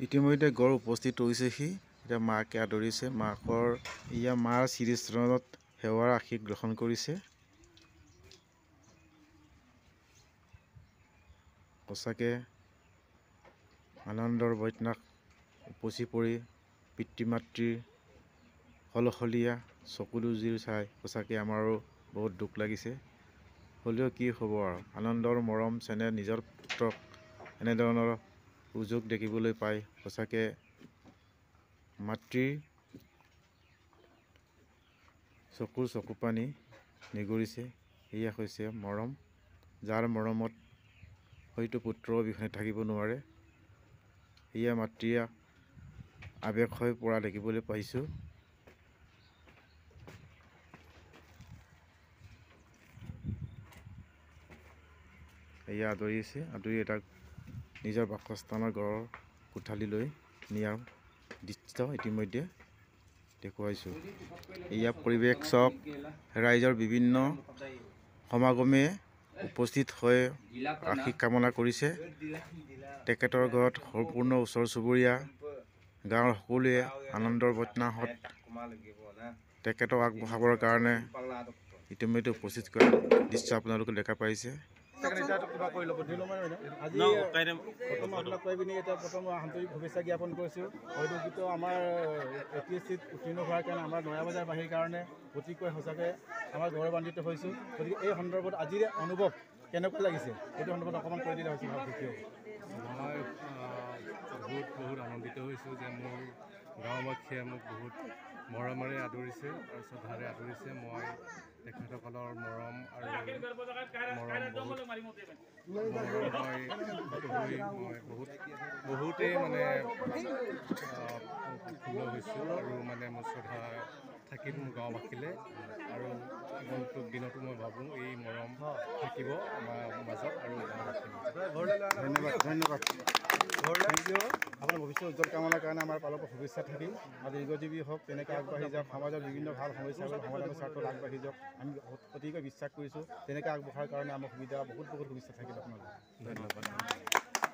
ইতিমধ্যে গড় উপস্থিত হৈছেহি। এতিয়া মাকে আদৰিছে। মাকৰ মাৰ শ্ৰীচৰণত সেৱাৰ আশীষ গ্ৰহণ কৰিছে। সঁচাকে আনন্দৰ বৈতনাক উপচি পৰি পিতৃ মাতৃৰ সলসলীয়া চকুলোজুৰ চাই সঁচাকে আমাৰো বহুত দুখ লাগিছে। হ'লেও কি হ'ব আৰু, আনন্দৰ মৰম চেনেহ নিজৰ পুত্ৰক এনেধৰণৰ সুযোগ দেখিবলৈ পাই সঁচাকে মাতৃৰ চকু পানী নিগৰিছে। এয়া হৈছে মৰম, যাৰ মৰমত হয়তো পুত্ৰৰ অবিহনে থাকিব নোৱাৰে। এয়া মাতৃয়ে আৱেগ হৈ পৰা দেখিবলৈ পাইছোঁ। এয়া আদৰিছে, আদৰি এটা নিজৰ বাসস্থানৰ ঘৰৰ কোঠালিলৈ নিয়াৰ দৃশ্য ইতিমধ্যে দেখুৱাইছোঁ। এয়া পৰিৱেশ চাওক, ৰাইজৰ বিভিন্ন সমাগমে উপস্থিত হৈ আশীষ কামনা কৰিছে। তেখেতৰ ঘৰত সম্পূৰ্ণ ওচৰ চুবুৰীয়া গাঁৱৰ সকলোৱে আনন্দৰ বতনাহত তেখেতক আগবঢ়াবৰ কাৰণে ইতিমধ্যে উপস্থিত কৰা দৃশ্য আপোনালোকে দেখা পাইছে। আন্তৰিক শুভেচ্ছা জ্ঞাপন কৰিছোঁ। হয়তো আমাৰ APSCত উত্তীৰ্ণ হোৱাৰ কাৰণে আমাৰ নয়াবজাৰবাসীৰ কাৰণে অতিকৈ সঁচাকৈ আমাৰ গৌৰৱান্বিত হৈছোঁ। গতিকে এই সন্দৰ্ভত আজিৰ অনুভৱ কেনেকুৱা লাগিছে সেইটো সন্দৰ্ভত অকণমান কৈ দিলে হৈছে। মই বহুত আনন্দিত হৈছোঁ যে মোৰ গাঁওবাসীয়ে মোক বহুত মৰমেৰে আদৰিছে আৰু শ্ৰদ্ধাৰে আদৰিছে। মই তেখেতসকলৰ মৰম আৰু বহুতেই মানে ফুল হৈছোঁ আৰু মানে মোৰ শ্ৰদ্ধা থাকিল মোৰ গাঁওবাসীলৈ। আৰু আগন্তুক দিনতো মই ভাবোঁ এই মৰম থাকিব আমাৰ মাজত আৰু ধন্যবাদ। আপোনাৰ ভৱিষ্যত উজ্জ্বল কামনাৰ কাৰণে আমাৰ পালৰ পৰা শুভেচ্ছা থাকিল। আৰু দীৰ্ঘজীৱী হওক, তেনেকৈ আগবাঢ়ি যাওক, সমাজৰ বিভিন্ন ভাল সমস্যাবোৰ সমাধানৰ স্বাৰ্থত আগবাঢ়ি যাওক। আমি অতিকৈ বিশ্বাস কৰিছোঁ। তেনেকৈ আগবঢ়াৰ কাৰণে আমাৰ বহুত শুভেচ্ছা থাকিল আপোনালোক। ধন্যবাদ।